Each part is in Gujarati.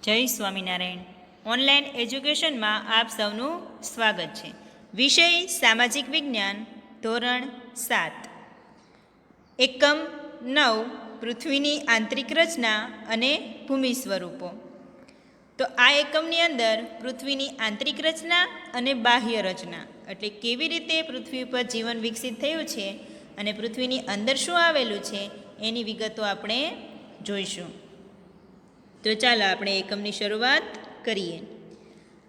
જય સ્વામિનારાયણ. ઓનલાઈન એજ્યુકેશનમાં આપ સૌનું સ્વાગત છે. વિષય સામાજિક વિજ્ઞાન, ધોરણ 7, એકમ 9, પૃથ્વીની આંતરિક રચના અને ભૂમિ સ્વરૂપો. તો આ એકમની અંદર પૃથ્વીની આંતરિક રચના અને બાહ્ય રચના એટલે કેવી રીતે પૃથ્વી પર જીવન વિકસિત થયું છે અને પૃથ્વીની અંદર શું આવેલું છે એની વિગતો આપણે જોઈશું. તો ચાલો આપણે એકમની શરૂઆત કરીએ.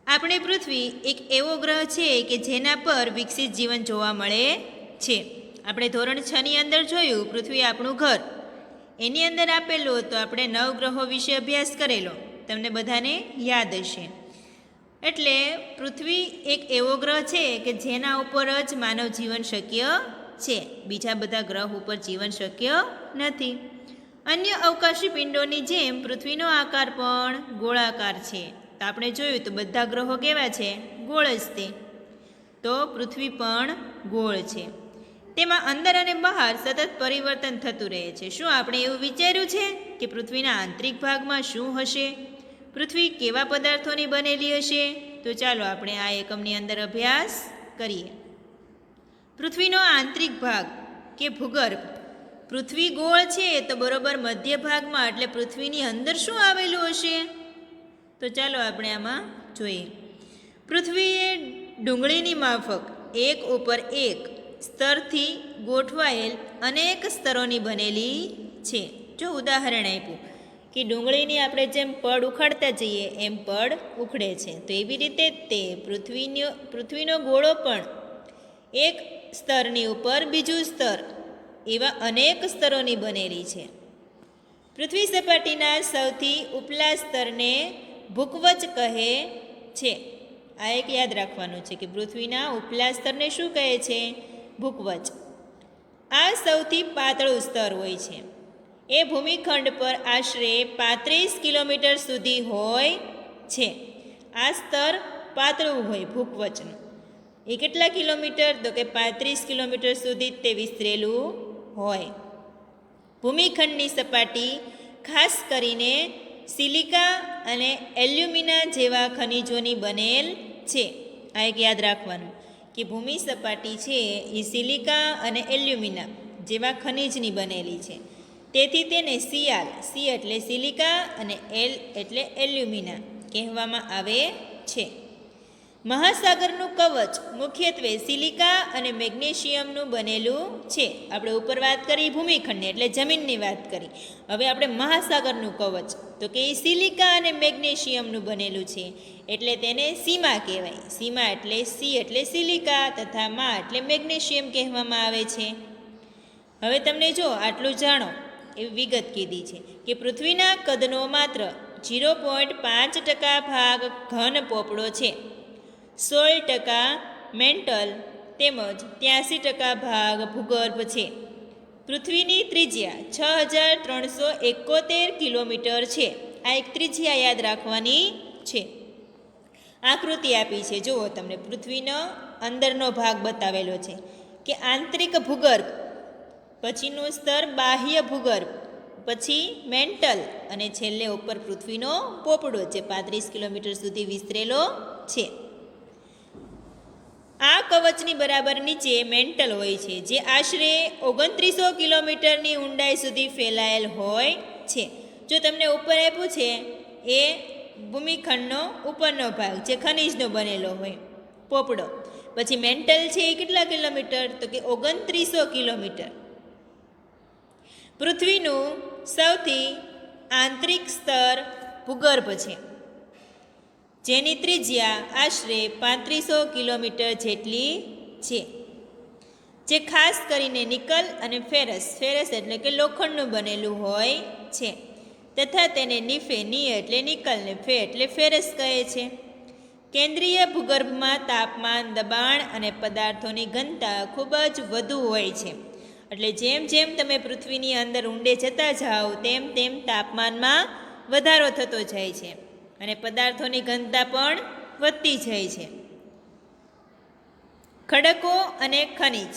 આપણે પૃથ્વી એક એવો ગ્રહ છે કે જેના પર વિકસિત જીવન જોવા મળે છે. આપણે ધોરણ 6ની અંદર જોયું પૃથ્વી આપણું ઘર, એની અંદર આપેલું તો આપણે 9 ગ્રહો વિશે અભ્યાસ કરેલો, તમને બધાને યાદ હશે. એટલે પૃથ્વી એક એવો ગ્રહ છે કે જેના ઉપર જ માનવ જીવન શક્ય છે, બીજા બધા ગ્રહ ઉપર જીવન શક્ય નથી. અન્ય અવકાશી પિંડોની જેમ પૃથ્વીનો આકાર પણ ગોળાકાર છે. તો આપણે જોયું તો બધા ગ્રહો કેવા છે? ગોળ જ તે. તો પૃથ્વી પણ ગોળ છે. તેમાં અંદર અને બહાર સતત પરિવર્તન થતું રહે છે. શું આપણે એવું વિચાર્યું છે કે પૃથ્વીના આંતરિક ભાગમાં શું હશે? પૃથ્વી કેવા પદાર્થોની બનેલી હશે? તો ચાલો આપણે આ એકમની અંદર અભ્યાસ કરીએ. પૃથ્વીનો આંતરિક ભાગ કે ભૂગર્ભ. પૃથ્વી ગોળ છે તો બરોબર મધ્ય ભાગમાં એટલે પૃથ્વીની અંદર શું આવેલું હશે? તો ચાલો આપણે આમાં જોઈએ. પૃથ્વી એ ડુંગળીની માફક એક ઉપર એક સ્તરથી ગોઠવાયેલ અનેક સ્તરોની બનેલી છે. જો ઉદાહરણ આપ્યું કે ડુંગળીની આપણે જેમ પડ ઉખાડતા જઈએ એમ પડ ઉખડે છે, તો એવી રીતે તે પૃથ્વીનો ગોળો પણ એક સ્તરની ઉપર બીજું સ્તર એવા અનેક સ્તરોની બનેલી છે. પૃથ્વી સપાટીના સૌથી ઉપલા સ્તરને ભૂકવચ કહે છે. આ એક યાદ રાખવાનું છે કે પૃથ્વીના ઉપલા સ્તરને શું કહે છે? ભૂકવચ. આ સૌથી પાતળું સ્તર હોય છે. એ ભૂમિખંડ પર આશરે 35 કિલોમીટર સુધી હોય છે. આ સ્તર પાતળું હોય ભૂકવચનું. એ કેટલા કિલોમીટર? તો કે 35 કિલોમીટર સુધી તે વિસ્તરેલું હોય. ભૂમિખંડની સપાટી ખાસ કરીને સિલિકા અને એલ્યુમિના જેવા ખનિજોની બનેલ છે. આ એક યાદ રાખવાનું કે ભૂમિ સપાટી છે એ સિલિકા અને એલ્યુમિના જેવા ખનિજની બનેલી છે. તેથી તેને સિયાલ, સી એટલે સિલિકા અને એલ એટલે એલ્યુમિના કહેવામાં આવે છે. મહાસાગરનું કવચ મુખ્યત્વે સિલિકા અને મેગ્નેશિયમનું બનેલું છે. આપણે ઉપર વાત કરી ભૂમિખંડની એટલે જમીનની વાત કરી. હવે આપણે મહાસાગરનું કવચ તો કે એ સિલિકા અને મેગ્નેશિયમનું બનેલું છે એટલે તેને સીમા કહેવાય. સીમા એટલે સી એટલે સિલિકા તથા મા એટલે મેગ્નેશિયમ કહેવામાં આવે છે. હવે તમને જો આટલું જાણો એવી વિગત કીધી છે કે પૃથ્વીના કદનો માત્ર 0.5% ભાગ ઘન પોપડો છે, 16% મેન્ટલ તેમજ 83% ભાગ ભૂગર્ભ છે. પૃથ્વીની ત્રિજ્યા 6371 કિલોમીટર છે. આ એક ત્રિજ્યા યાદ રાખવાની છે. આકૃતિ આપી છે, જુઓ તમને પૃથ્વીનો અંદરનો ભાગ બતાવેલો છે કે આંતરિક ભૂગર્ભ, પછીનું સ્તર બાહ્ય ભૂગર્ભ, પછી મેન્ટલ અને છેલ્લે ઉપર પૃથ્વીનો પોપડો જે 35 કિલોમીટર સુધી વિસ્તરેલો છે. આ કવચની બરાબર નીચે મેન્ટલ હોય છે જે આશરે 2900 કિલોમીટરની ઊંડાઈ સુધી ફેલાયેલ હોય છે. જો તમને ઉપર આપ્યું છે એ ભૂમિખંડનો ઉપરનો ભાગ જે ખનિજનો બનેલો હોય પોપડો, પછી મેન્ટલ છે એ કેટલા કિલોમીટર? તો કે 2900 કિલોમીટર. પૃથ્વીનું સૌથી આંતરિક સ્તર ભૂગર્ભ છે જેની ત્રિજ્યા આશરે 3500 કિલોમીટર જેટલી છે, જે ખાસ કરીને નિકલ અને ફેરસ એટલે કે લોખંડનું બનેલું હોય છે તથા તેને નિફે, ની એટલે નિકલ ને ફે એટલે ફેરસ કહે છે. કેન્દ્રીય ભૂગર્ભમાં તાપમાન, દબાણ અને પદાર્થોની ઘનતા ખૂબ જ વધુ હોય છે. એટલે જેમ જેમ તમે પૃથ્વીની અંદર ઊંડે જતા જાઓ તેમ તેમ તાપમાનમાં વધારો થતો જાય છે અને પદાર્થોની ઘનતા પણ વધતી જાય છે. ખડકો અને ખનિજ.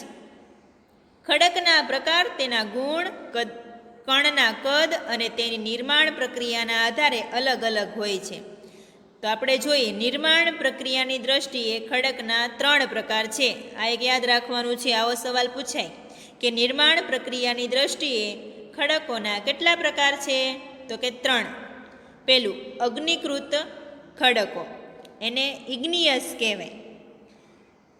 ખડકના પ્રકાર, તેના ગુણ, કદ કણના કદ અને તેની નિર્માણ પ્રક્રિયાના આધારે અલગ અલગ હોય છે. તો આપણે જોઈએ, નિર્માણ પ્રક્રિયાની દ્રષ્ટિએ ખડકના 3 પ્રકાર છે. આ એક યાદ રાખવાનું છે, આવો સવાલ પૂછાય કે નિર્માણ પ્રક્રિયાની દ્રષ્ટિએ ખડકોના કેટલા પ્રકાર છે? તો કે 3. પહેલું, અગ્નિકૃત ખડકો, એને ઇગ્નિયસ કહેવાય.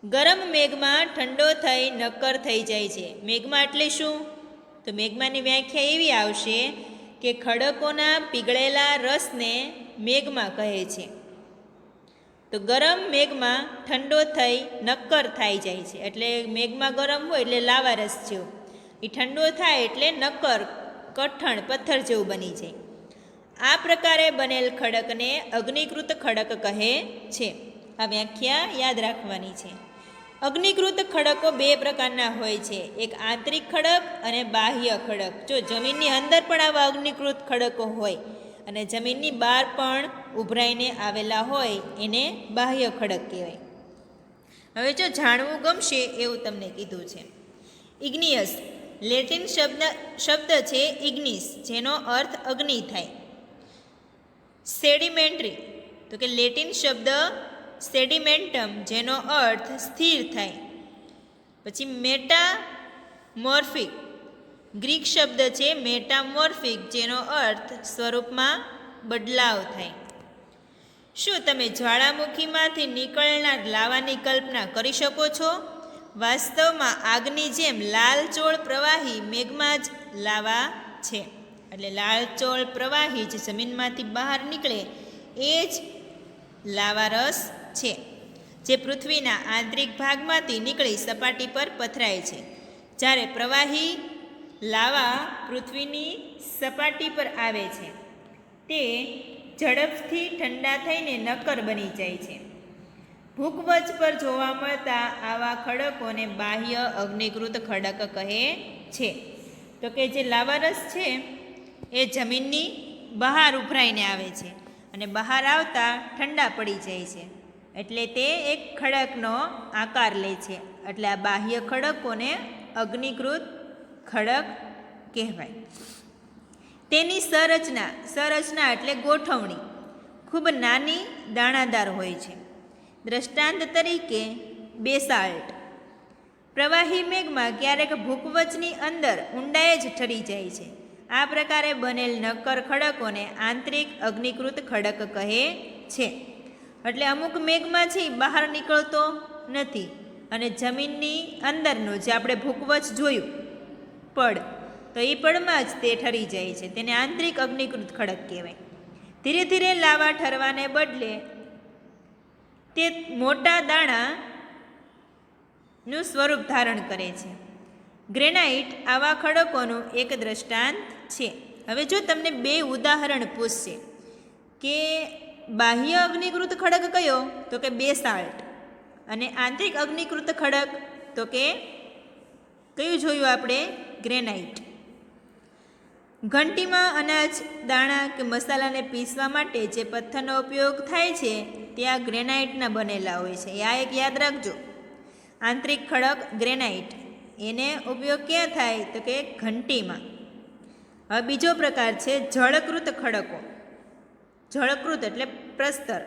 ગરમ મેઘમાં ઠંડો થઈ નક્કર થઈ જાય છે. મેઘમાં એટલે શું? તો મેઘમાની વ્યાખ્યા એવી આવશે કે ખડકોના પીગળેલા રસને મેઘમાં કહે છે. તો ગરમ મેઘમાં ઠંડો થઈ નક્કર થઈ જાય છે, એટલે મેઘમાં ગરમ હોય એટલે લાવા રસ જેવું, એ ઠંડો થાય એટલે નક્કર કઠણ પથ્થર જેવું બની જાય. આ પ્રકારે બનેલ ખડકને અગ્નિકૃત ખડક કહે છે. આ વ્યાખ્યા યાદ રાખવાની છે. અગ્નિકૃત ખડકો 2 પ્રકારના હોય છે, એક આંતરિક ખડક અને બાહ્ય ખડક. જો જમીનની અંદર પણ આવા અગ્નિકૃત ખડકો હોય અને જમીનની બહાર પણ ઉભરાઈને આવેલા હોય એને બાહ્ય ખડક કહેવાય. હવે જો જાણવું ગમશે એવું તમને કીધું છે. ઇગ્નિયસ લેટિન શબ્દ છે ઇગ્નિસ, જેનો અર્થ અગ્નિ થાય. સેડિમેન્ટરી, તો કે લેટિન શબ્દ સેડિમેન્ટમ, જેનો અર્થ સ્થિર થાય. પછી મેટામોર્ફિક, ગ્રીક શબ્દ છે મેટામોર્ફિક, જેનો અર્થ સ્વરૂપમાં બદલાવ થાય. શું તમે જ્વાળામુખીમાંથી નીકળનાર લાવાની કલ્પના કરી શકો છો? વાસ્તવમાં આગની જેમ લાલચોળ પ્રવાહી મેઘમાં જ લાવા છે. એટલે લાલચોળ પ્રવાહી જે જમીનમાંથી બહાર નીકળે એ જ લાવારસ છે, જે પૃથ્વીના આંતરિક ભાગમાંથી નીકળી સપાટી પર પથરાય છે. જ્યારે પ્રવાહી લાવા પૃથ્વીની સપાટી પર આવે છે, તે ઝડપથી ઠંડા થઈને નક્કર બની જાય છે. ભૂકવચ પર જોવા મળતા આવા ખડકોને બાહ્ય અગ્નિકૃત ખડક કહે છે. તો કે જે લાવારસ છે એ જમીનની બહાર ઉભરાઈને આવે છે અને બહાર આવતા ઠંડા પડી જાય છે, એટલે તે એક ખડકનો આકાર લે છે. એટલે આ બાહ્ય ખડકોને અગ્નિકૃત ખડક કહેવાય. તેની સંરચના એટલે ગોઠવણી ખૂબ નાની દાણાદાર હોય છે. દ્રષ્ટાંત તરીકે બેસાલ્ટ. પ્રવાહી મેઘમાં ક્યારેક ભૂકવચની અંદર ઊંડાએ જ ઠરી જાય છે. આ પ્રકારે બનેલ નક્કર ખડકોને આંતરિક અગ્નિકૃત ખડક કહે છે. એટલે અમુક મેઘમાં છે બહાર નીકળતો નથી અને જમીનની અંદરનું જે આપણે ભૂકવચ જોયું પડ, તો એ પડમાં જ તે ઠરી જાય છે. તેને આંતરિક અગ્નિકૃત ખડક કહેવાય. ધીરે ધીરે લાવા ઠરવાને બદલે તે મોટા દાણાનું સ્વરૂપ ધારણ કરે છે. ગ્રેનાઇટ આવા ખડકોનું એક દ્રષ્ટાંત છે. હવે જો તમને 2 ઉદાહરણ પૂછશે કે બાહ્ય અગ્નિકૃત ખડક કયો, તો કે બેસાલ્ટ, અને આંતરિક અગ્નિકૃત ખડક તો કે કયું જોયું આપણે? ગ્રેનાઇટ. ઘંટીમાં અનાજ, દાણા કે મસાલાને પીસવા માટે જે પથ્થરનો ઉપયોગ થાય છે તે આ ગ્રેનાઇટના બનેલા હોય છે. આ એક યાદ રાખજો. આંતરિક ખડક ગ્રેનાઇટ, એને ઉપયોગ ક્યાં થાય? તો કે ઘંટીમાં. હવે બીજો પ્રકાર છે જળકૃત ખડકો. જળકૃત એટલે પ્રસ્તર.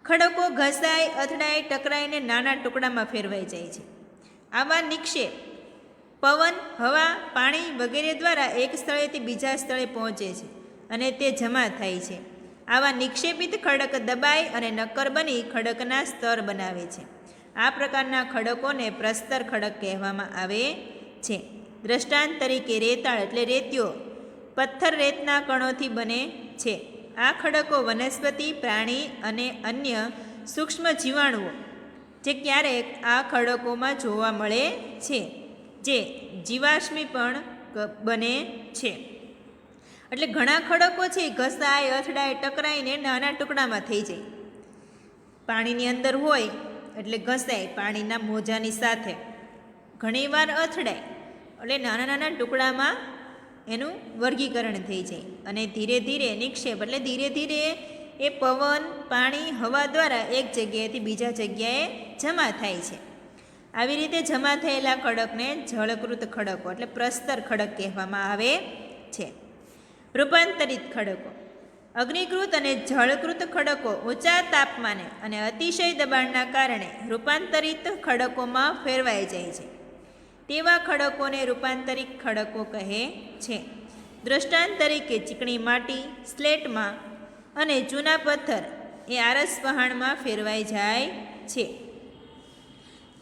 ખડકો ઘસાય, અથડાય, ટકરાઈને નાના ટુકડામાં ફેરવાઈ જાય છે. આવા નિક્ષેપ પવન, હવા, પાણી વગેરે દ્વારા એક સ્થળેથી બીજા સ્થળે પહોંચે છે અને તે જમા થાય છે. આવા નિક્ષેપિત ખડક દબાય અને નક્કર બની ખડકના સ્તર બનાવે છે. આ પ્રકારના ખડકોને પ્રસ્તર ખડક કહેવામાં આવે છે. દ્રષ્ટાંત તરીકે રેતાળ એટલે રેતીઓ, પથ્થર રેતના કણોથી બને છે. આ ખડકો વનસ્પતિ, પ્રાણી અને અન્ય સૂક્ષ્મ જીવાણુઓ જે ક્યારેક આ ખડકોમાં જોવા મળે છે, જે જીવાશ્મી પણ બને છે. એટલે ઘણા ખડકો છે ઘસાય, અથડાય, ટકરાઈને નાના ટુકડામાં થઈ જાય. પાણીની અંદર હોય એટલે ઘસાય પાણીના મોજાની સાથે, ઘણીવાર અથડાય એટલે નાના નાના ટુકડામાં એનું વર્ગીકરણ થઈ જાય અને ધીરે ધીરે નિક્ષેપ એટલે ધીરે ધીરે એ પવન, પાણી, હવા દ્વારા એક જગ્યાએથી બીજા જગ્યાએ જમા થાય છે. આવી રીતે જમા થયેલા ખડકને જળકૃત ખડકો એટલે પ્રસ્તર ખડક કહેવામાં આવે છે. રૂપાંતરિત ખડકો. અગ્નિકૃત અને જળકૃત ખડકો ઊંચા તાપમાને અને અતિશય દબાણના કારણે રૂપાંતરિત ખડકોમાં ફેરવાઈ જાય છે. તેવા ખડકોને રૂપાંતરિત ખડકો કહે છે. દૃષ્ટાંત તરીકે ચીકણી માટી સ્લેટમાં અને ચૂના પથ્થર એ આરસ વહાણમાં ફેરવાઈ જાય છે.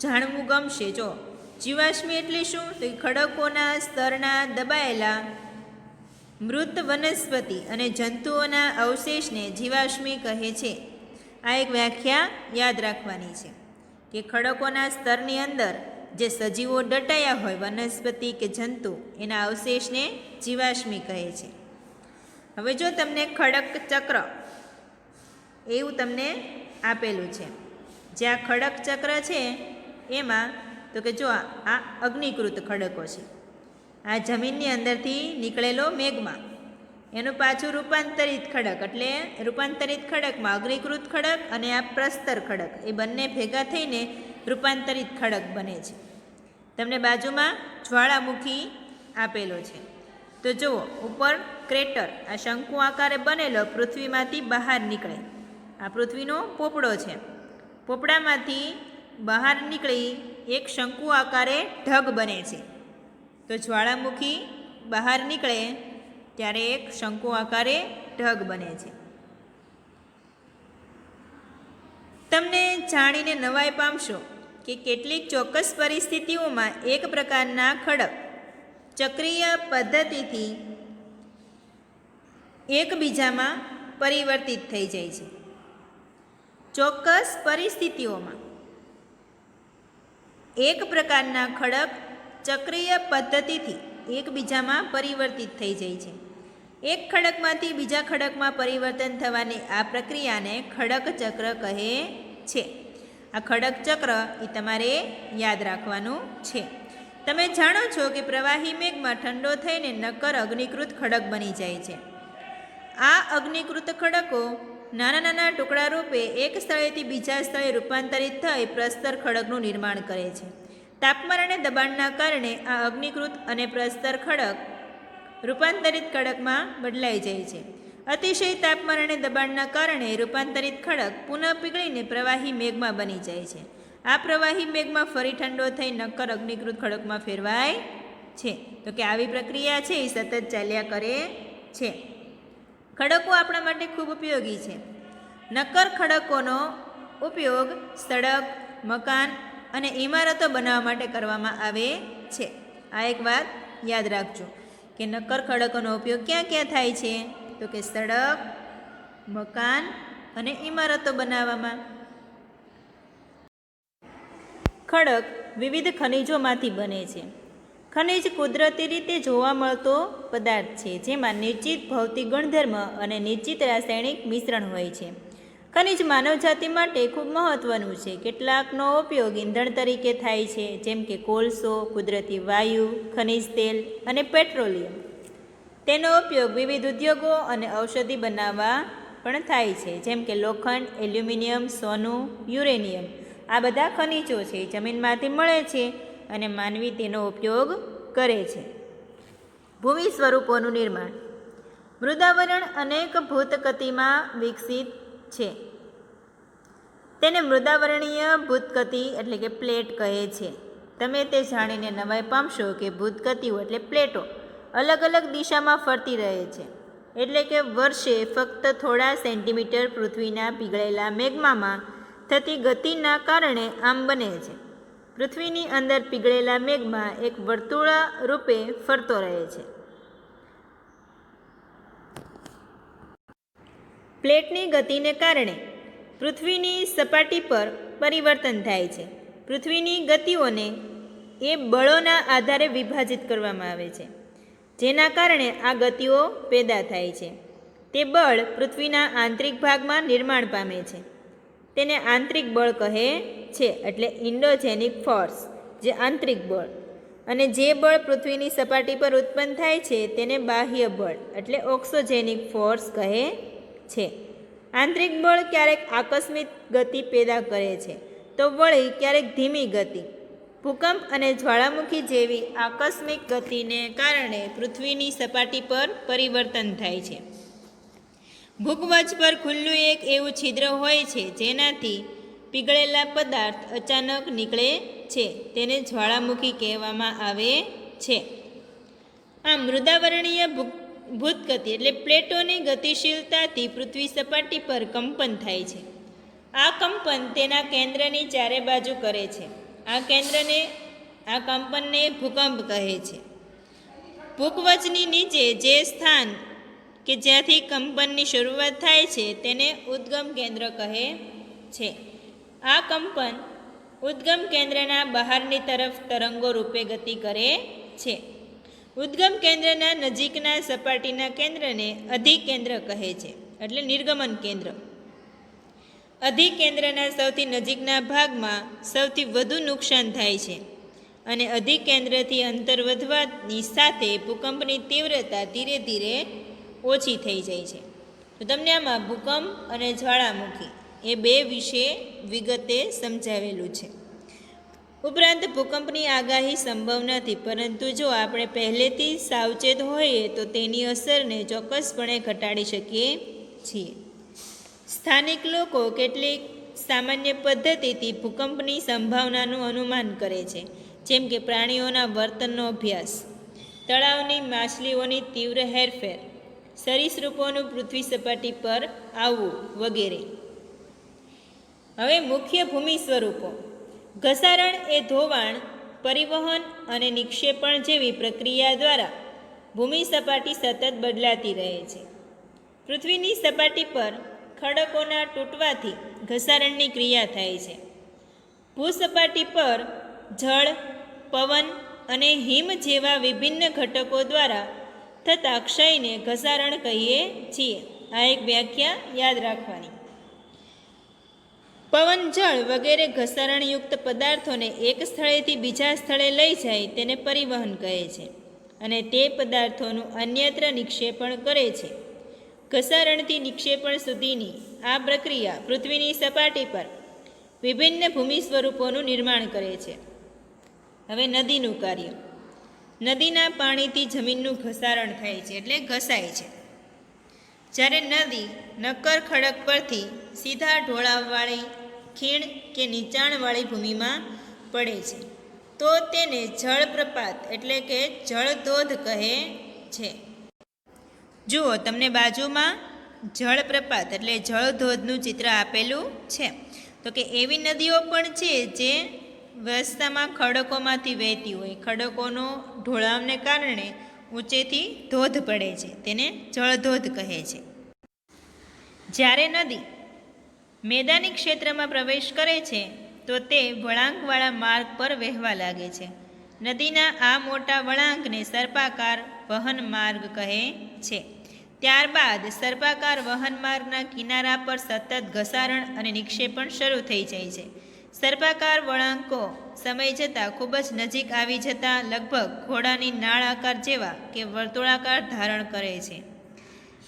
જાણવું ગમશે. જો જીવાશ્મી એટલે શું? તો ખડકોના સ્તરના દબાયેલા મૃત વનસ્પતિ અને જંતુઓના અવશેષને જીવાશ્મી કહે છે. આ એક વ્યાખ્યા યાદ રાખવાની છે કે ખડકોના સ્તરની અંદર જે સજીવો દટાયા હોય, વનસ્પતિ કે જંતુ, એના અવશેષને જીવાશ્મી કહે છે. હવે જો તમને ખડક ચક્ર એવું તમને આપેલું છે, જે આ ખડક ચક્ર છે એમાં તો કે જો આ અગ્નિકૃત ખડકો છે, આ જમીનની અંદરથી નીકળેલો મેઘમાં, એનું પાછું રૂપાંતરિત ખડક, એટલે રૂપાંતરિત ખડકમાં અગ્નિકૃત ખડક અને આ પ્રસ્તર ખડક એ બંને ભેગા થઈને રૂપાંતરિત ખડક બને છે. તમને બાજુમાં જ્વાળામુખી આપેલો છે. તો જુઓ, ઉપર ક્રેટર, આ શંકુ આકારે બનેલો પૃથ્વીમાંથી બહાર નીકળે. આ પૃથ્વીનો પોપડો છે. પોપડામાંથી બહાર નીકળી એક શંકુ આકારે ઢગ બને છે. તો જ્વાળામુખી બહાર નીકળે ત્યારે એક શંકુ આકારે ઢગ બને છે. તમને જાણીને નવાઈ પામશો કે કેટલીક ચોક્કસ પરિસ્થિતિઓમાં એક પ્રકારના ખડક ચક્રીય પદ્ધતિથી એકબીજામાં પરિવર્તિત થઈ જાય છે. ચોક્કસ પરિસ્થિતિઓમાં એક પ્રકારના ખડક ચક્રીય પદ્ધતિથી એકબીજામાં પરિવર્તિત થઈ જાય છે. એક ખડકમાંથી બીજા ખડકમાં પરિવર્તન થવાની આ પ્રક્રિયાને ખડક ચક્ર કહે છે. આ ખડક ચક્ર એ તમારે યાદ રાખવાનું છે. તમે જાણો છો કે પ્રવાહી મેઘમાં ઠંડો થઈને નક્કર અગ્નિકૃત ખડક બની જાય છે. આ અગ્નિકૃત ખડકો નાના નાના ટુકડા રૂપે એક સ્થળેથી બીજા સ્થળે રૂપાંતરિત થઈ પ્રસ્તર ખડકનું નિર્માણ કરે છે. તાપમાન અને દબાણના કારણે આ અગ્નિકૃત અને પ્રસ્તર ખડક રૂપાંતરિત ખડકમાં બદલાઈ જાય છે. અતિશય તાપમાન અને દબાણના કારણે રૂપાંતરિત ખડક પુનઃ પીગળીને પ્રવાહી મેઘમાં બની જાય છે. આ પ્રવાહી મેઘમાં ફરી ઠંડો થઈ નક્કર અગ્નિકૃત ખડકમાં ફેરવાય છે. તો કે આવી પ્રક્રિયા છે એ સતત ચાલ્યા કરે છે. ખડકો આપણા માટે ખૂબ ઉપયોગી છે. નક્કર ખડકોનો ઉપયોગ સડક, મકાન અને ઇમારતો બનાવવા માટે કરવામાં આવે છે. આ એક વાત યાદ રાખજો કે નક્કર ખડકોનો ઉપયોગ ક્યાં ક્યાં થાય છે? તો કે સડક, મકાન અને ઇમારતો બનાવવામાં. ખડક વિવિધ ખનિજોમાંથી બને છે. ખનિજ કુદરતી રીતે જોવા મળતો પદાર્થ છે, જેમાં નિશ્ચિત ભૌતિક ગુણધર્મ અને નિશ્ચિત રાસાયણિક મિશ્રણ હોય છે. ખનિજ માનવજાતિ માટે ખૂબ મહત્ત્વનું છે. કેટલાકનો ઉપયોગ ઈંધણ તરીકે થાય છે, જેમ કે કોલસો, કુદરતી વાયુ, ખનિજ તેલ અને પેટ્રોલિયમ. તેનો ઉપયોગ વિવિધ ઉદ્યોગો અને ઔષધિ બનાવવા પણ થાય છે, જેમ કે લોખંડ, એલ્યુમિનિયમ, સોનું, યુરેનિયમ. આ બધા ખનિજો છે જમીનમાંથી મળે છે અને માનવી તેનો ઉપયોગ કરે છે. ભૂમિ સ્વરૂપોનું નિર્માણ. મૃદાવરણ અનેક ભૂતકતીમાં વિકસિત છે. તેને મૃદાવરણીય ભૂતકતી એટલે કે પ્લેટ કહે છે. તમે તે જાણીને નવાઈ પામશો કે ભૂતકતીઓ એટલે પ્લેટો અલગ અલગ દિશામાં ફરતી રહે છે. એટલે કે વર્ષે ફક્ત થોડા સેન્ટીમીટર પૃથ્વીના પીગળેલા મેગ્મામાં થતી ગતિના કારણે આમ બને છે. પૃથ્વીની અંદર પીગળેલા મેઘમાં એક વર્તુળ રૂપે ફરતો રહે છે. પ્લેટની ગતિને કારણે પૃથ્વીની સપાટી પર પરિવર્તન થાય છે. પૃથ્વીની ગતિઓને એ બળોના આધારે વિભાજિત કરવામાં આવે છે, જેના કારણે આ ગતિઓ પેદા થાય છે. તે બળ પૃથ્વીના આંતરિક ભાગમાં નિર્માણ પામે છે. તેને આંતરિક બળ કહે છે, એટલે ઇન્ડોજેનિક ફોર્સ, જે આંતરિક બળ. અને જે બળ પૃથ્વીની સપાટી પર ઉત્પન્ન થાય છે તેને બાહ્ય બળ એટલે ઓક્સોજેનિક ફોર્સ કહે છે. આંતરિક બળ ક્યારેક આકસ્મિક ગતિ પેદા કરે છે, તો વળી ક્યારેક ધીમી ગતિ. ભૂકંપ અને જ્વાળામુખી જેવી આકસ્મિક ગતિને કારણે પૃથ્વીની સપાટી પર પરિવર્તન થાય છે. ભૂગર્ભ પર ખુલ્લું એક એવું છિદ્ર હોય છે જેનાથી પીગળેલા પદાર્થ અચાનક નીકળે છે. તેને જ્વાળામુખી કહેવામાં આવે છે. આમ મૃદાવરણીય ભૂતગતિ એટલે પ્લેટોની ગતિશીલતાથી પૃથ્વી સપાટી પર કંપન થાય છે. આ કંપન તેના કેન્દ્રની ચારે બાજુ કરે છે. આ કંપનને ભૂકંપ કહે છે. ભૂકવચની નીચે જે સ્થાન કે જ્યાંથી કંપનની શરૂઆત થાય છે તેને ઉદ્ગમ કેન્દ્ર કહે છે. આ કંપન ઉદ્ગમ કેન્દ્રના બહારની તરફ તરંગો રૂપે ગતિ કરે છે. ઉદ્ગમ કેન્દ્રના નજીકના સપાટીના કેન્દ્રને અધિકેન્દ્ર કહે છે, એટલે નિર્ગમન કેન્દ્ર. અધિકેન્દ્રના સૌથી નજીકના ભાગમાં સૌથી વધુ નુકસાન થાય છે અને અધિકેન્દ્રથી અંતર વધવાની સાથે ભૂકંપની તીવ્રતા ધીરે ધીરે ઓછી થઈ જાય છે. તો તમને આમાં ભૂકંપ અને જ્વાળામુખી એ બે વિશે વિગતે સમજાવેલું છે. ઉપરાંત ભૂકંપની આગાહી સંભવ નથી, પરંતુ જો આપણે પહેલેથી સાવચેત હોઈએ તો તેની અસરને ચોક્કસપણે ઘટાડી શકીએ છીએ. સ્થાનિક લોકો કેટલીક સામાન્ય પદ્ધતિથી ભૂકંપની સંભાવનાનું અનુમાન કરે છે, જેમ કે પ્રાણીઓના વર્તનનો અભ્યાસ, તળાવની માછલીઓની તીવ્ર હેરફેર, સરીસૃપોનું પૃથ્વી સપાટી પર આવવું વગેરે. હવે મુખ્ય ભૂમિ સ્વરૂપો. ઘસારણ એ ધોવાણ, પરિવહન અને નિક્ષેપણ જેવી પ્રક્રિયા દ્વારા ભૂમિ સપાટી સતત બદલાતી રહે છે. પૃથ્વીની સપાટી પર ખડકોના તૂટવાથી ઘસારણની ક્રિયા થાય છે. ભૂસપાટી પર જળ, પવન અને હિમ જેવા વિભિન્ન ઘટકો દ્વારા થતા ક્ષયને ઘસારણ કહીએ છીએ. આ એક વ્યાખ્યા યાદ રાખવાની. પવન, જળ વગેરે ઘસારણયુક્ત પદાર્થોને એક સ્થળેથી બીજા સ્થળે લઈ જાય તેને પરિવહન કહે છે અને તે પદાર્થોનું અન્યત્ર નિક્ષેપણ કરે છે. ઘસારણથી નિક્ષેપણ સુધીની આ પ્રક્રિયા પૃથ્વીની સપાટી પર વિભિન્ન ભૂમિ સ્વરૂપોનું નિર્માણ કરે છે. હવે નદીનું કાર્ય. નદીના પાણીથી જમીનનું ઘસારણ થાય છે, એટલે ઘસાય છે. જ્યારે નદી નક્કર ખડક પરથી સીધા ઢોળાવવાળી ખીણ કે નીચાણવાળી ભૂમિમાં પડે છે તો તેને જળપ્રપાત એટલે કે જળધોધ કહે છે. જુઓ, તમને બાજુમાં જળપ્રપાત એટલે જળધોધનું ચિત્ર આપેલું છે. તો કે એવી નદીઓ પણ છે જે રસ્તામાં ખડકોમાંથી વહેતી હોય, ખડકોનો ઢોળાવને કારણે ઊંચેથી ધોધ પડે છે, તેને જળધોધ કહે છે. જ્યારે નદી મેદાની ક્ષેત્રમાં પ્રવેશ કરે છે તો તે વળાંકવાળા માર્ગ પર વહેવા લાગે છે. નદીના આ મોટા વળાંકને સર્પાકાર વહન માર્ગ કહે છે. ત્યારબાદ સર્પાકાર વહન માર્ગના કિનારા પર સતત ઘસારણ અને નિક્ષેપણ શરૂ થઈ જાય છે. સર્પાકાર વળાંકો સમય જતાં ખૂબ જ નજીક આવી જતાં લગભગ ઘોડાની નાળ આકાર જેવા કે વર્તુળાકાર ધારણ કરે છે.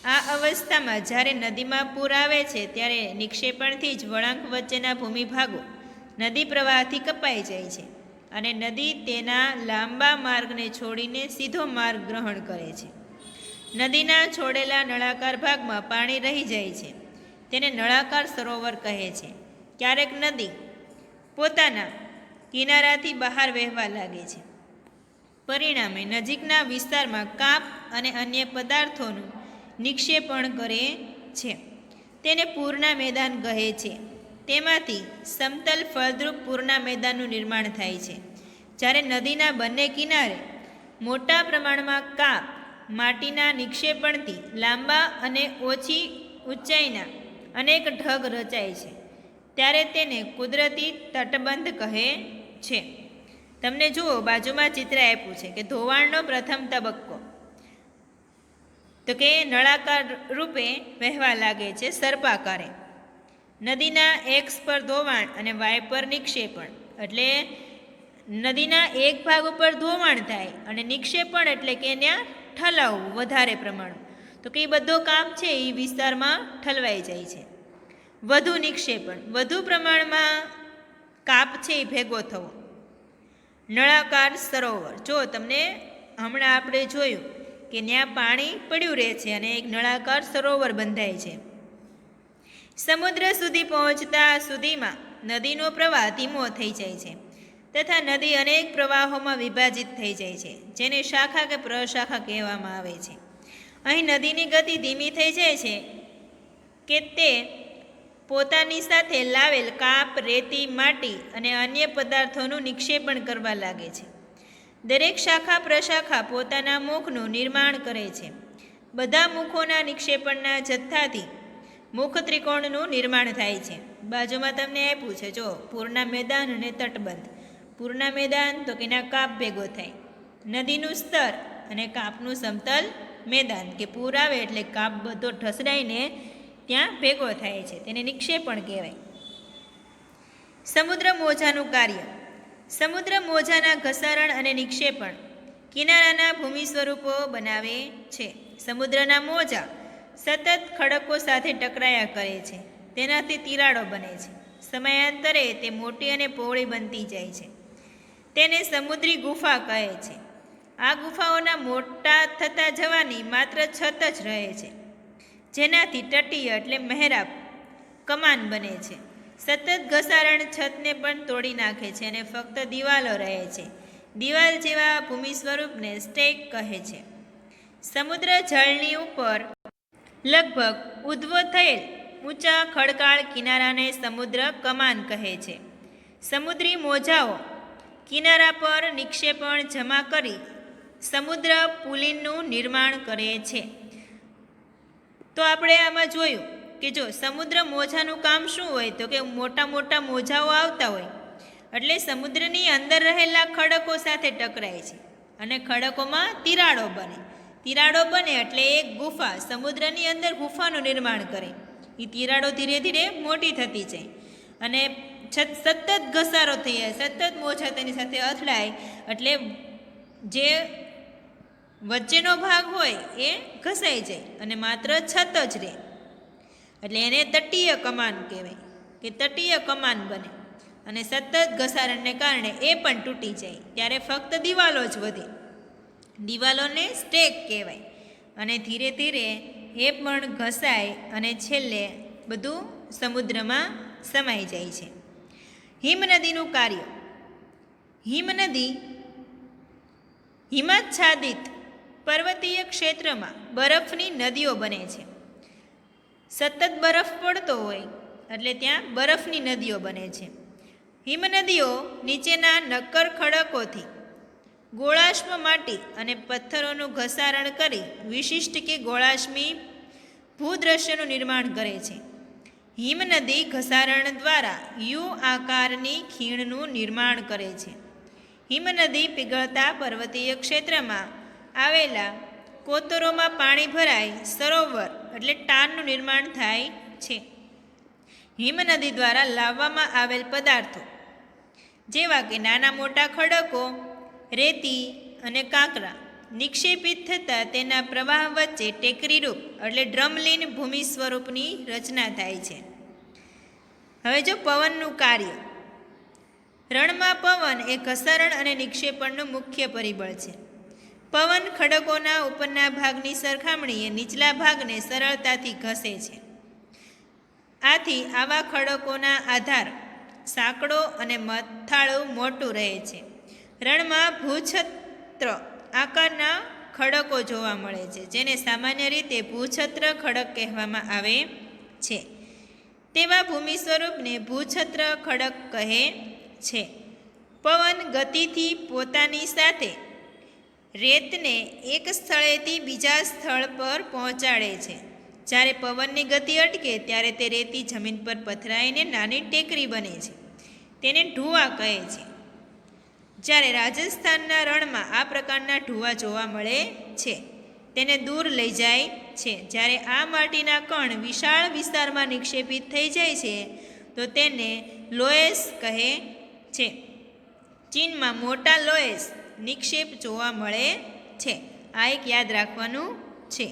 આ અવસ્થામાં જ્યારે નદીમાં પૂર આવે છે ત્યારે નિક્ષેપણથી જ વળાંક વચ્ચેના ભૂમિભાગો નદી પ્રવાહથી કપાઈ જાય છે અને નદી તેના લાંબા માર્ગને છોડીને સીધો માર્ગ ગ્રહણ કરે છે. નદીના છોડેલા નળાકાર ભાગમાં પાણી રહી જાય છે, તેને નળાકાર સરોવર કહે છે. ક્યારેક નદી પોતાના કિનારાથી બહાર વહેવા લાગે છે. પરિણામે નજીકના વિસ્તારમાં કાપ અને અન્ય પદાર્થોનું નિક્ષેપણ કરે છે. તેને પૂરના મેદાન કહે છે. તેમાંથી સમતલ ફળદ્રુપ પૂરના મેદાનનું નિર્માણ થાય છે. જ્યારે નદીના બંને કિનારે મોટા પ્રમાણમાં કાપ, માટીના નિક્ષેપણથી લાંબા અને ઓછી ઊંચાઈના અનેક ઢગ રચાય છે ત્યારે તેને કુદરતી તટબંધ કહે છે. તમને જુઓ, બાજુમાં ચિત્ર આપ્યું છે કે ધોવાણનો પ્રથમ તબક્કો તો કે નળાકાર રૂપે વહેવા લાગે છે સર્પાકારે. નદીના એક્સ પર ધોવાણ અને વાય પર નિક્ષેપણ, એટલે નદીના એક ભાગ ઉપર ધોવાણ થાય અને નિક્ષેપણ એટલે કે ત્યાં ઠલાવવું વધારે પ્રમાણ, તો કે એ બધો કાપ છે એ વિસ્તારમાં ઠલવાઈ જાય છે. વધુ નિક્ષેપણ, વધુ પ્રમાણમાં કાપ છે એ ભેગો થવો. નળાકાર સરોવર, જો તમને હમણાં આપણે જોયું કે ત્યાં પાણી પડ્યું રહે છે અને એક નળાકાર સરોવર બંધાય છે. સમુદ્ર સુધી પહોંચતા સુધીમાં નદીનો પ્રવાહ ધીમો થઈ જાય છે તથા નદી અનેક પ્રવાહોમાં વિભાજિત થઈ જાય છે, જેને શાખા કે પ્રશાખા કહેવામાં આવે છે. અહીં નદીની ગતિ ધીમી થઈ જાય છે કે તે પોતાની સાથે લાવેલ કાપ, રેતી, માટી અને અન્ય પદાર્થોનું નિક્ષેપણ કરવા લાગે છે. દરેક શાખા પ્રશાખા પોતાના મુખનું નિર્માણ કરે છે. બધા મુખોના નિક્ષેપણના જથ્થાથી મુખ ત્રિકોણનું નિર્માણ થાય છે. બાજુમાં તમને આપ્યું છે જો પૂરના મેદાન અને તટબંધ. પૂરના મેદાન તો કે એના કાપ ભેગો થાય, નદીનું સ્તર અને કાપનું સમતલ મેદાન, કે પૂર આવે એટલે કાપ બધો ઢસડાઈને ત્યાં ભેગો થાય છે, તેને નિક્ષેપણ કહેવાય. સમુદ્ર મોજાનું કાર્ય. સમુદ્ર મોજાના ઘસારણ અને નિક્ષેપણ કિનારાના ભૂમિ સ્વરૂપો બનાવે છે. સમુદ્રના મોજા સતત ખડકો સાથે ટકરાયા કરે છે, તેનાથી તિરાડો બને છે. સમયાંતરે તે મોટી અને પહોળી બનતી જાય છે. તેને સમુદ્રી ગુફા કહે છે. આ ગુફાઓના મોટા થતા જવાની માત્ર છત જ રહે છે, જેનાથી તટીય એટલે મહેરાબ કમાન બને છે. સતત ઘસારણ છતને પણ તોડી નાખે છે અને ફક્ત દિવાલો રહે છે. દિવાલ જેવા ભૂમિ સ્વરૂપને સ્ટેક કહે છે. સમુદ્ર જળની ઉપર લગભગ ઉદ્ભવ થયેલ ઊંચા ખડકાળ કિનારાને સમુદ્ર કમાન કહે છે. સમુદ્રી મોજાઓ કિનારા પર નિક્ષેપણ જમા કરી સમુદ્ર પુલિનનું નિર્માણ કરે છે. તો આપણે આમાં જોયું કે જો સમુદ્ર મોજાનું કામ શું હોય, તો કે મોટા મોટા મોજાઓ આવતા હોય એટલે સમુદ્રની અંદર રહેલા ખડકો સાથે ટકરાય છે અને ખડકોમાં તિરાડો બને. તિરાડો બને એટલે એક ગુફા, સમુદ્રની અંદર ગુફાનું નિર્માણ કરે. એ તિરાડો ધીરે ધીરે મોટી થતી જાય અને સતત ઘસારો થઈ જાય, સતત મોજા તેની સાથે અથડાય એટલે જે વચ્ચેનો ભાગ હોય એ ઘસાઈ જાય અને માત્ર છત જ રહે, એટલે એને તટીય કમાન કહેવાય કે તટીય કમાન બને. અને સતત ઘસારણને કારણે એ પણ તૂટી જાય, ત્યારે ફક્ત દિવાલો જ વધે. દિવાલોને સ્ટેક કહેવાય અને ધીરે ધીરે એ પણ ઘસાય અને છેલ્લે બધું સમુદ્રમાં સમાઈ જાય છે. હિમનદીનું કાર્ય. હિમનદી હિમાચ્છાદિત પર્વતીય ક્ષેત્રમાં બરફની નદીઓ બને છે. સતત બરફ પડતો હોય એટલે ત્યાં બરફની નદીઓ બને છે. હિમનદીઓ નીચેના નક્કર ખડકોથી ગોળાશ્મ માટી અને પથ્થરોનું ઘસારણ કરી વિશિષ્ટ કે ગોળાશ્મી ભૂદ્રશ્યનું નિર્માણ કરે છે. હિમનદી ઘસારણ દ્વારા યુ આકારની ખીણનું નિર્માણ કરે છે. હિમનદી પીગળતા પર્વતીય ક્ષેત્રમાં આવેલા કોતરોમાં પાણી ભરાઈ સરોવર એટલે ટારનું નિર્માણ થાય છે. હિમનદી દ્વારા લાવવામાં આવેલ પદાર્થો જેવા કે નાના મોટા ખડકો, રેતી અને કાંકરા નિક્ષેપિત થતાં તેના પ્રવાહ વચ્ચે ટેકરીરૂપ એટલે ડ્રમલીન ભૂમિ સ્વરૂપની રચના થાય છે. હવે જો પવનનું કાર્ય. રણમાં પવન એ ઘસારણ અને નિક્ષેપણનું મુખ્ય પરિબળ છે. પવન ખડકોના ઉપરના ભાગની સરખામણીએ નીચલા ભાગને સરળતાથી ઘસે છે. આથી આવા ખડકોના આધાર સાંકડો અને મથાળું મોટું રહે છે. રણમાં ભૂછત્ર આકારના ખડકો જોવા મળે છે, જેને સામાન્ય રીતે ભૂછત્ર ખડક કહેવામાં આવે છે. તેવા ભૂમિ સ્વરૂપને ભૂછત્ર ખડક કહે છે. પવન ગતિથી પોતાની સાથે રેતને એક સ્થળેથી બીજા સ્થળ પર પહોંચાડે છે. જ્યારે પવનની ગતિ અટકે ત્યારે તે રેતી જમીન પર પથરાઈને નાની ટેકરી બને છે, તેને ઢૂવા કહે છે. જ્યારે રાજસ્થાનના રણમાં આ પ્રકારના ઢૂવા જોવા મળે છે, તેને દૂર લઈ જાય છે. જ્યારે આ માટીના કણ વિશાળ વિસ્તારમાં નિક્ષેપિત થઈ જાય છે તો તેને લોએસ કહે છે. ચીનમાં મોટા લોએસ નિક્ષેપ જોવા મળે છે. આ એક યાદ રાખવાનું છે.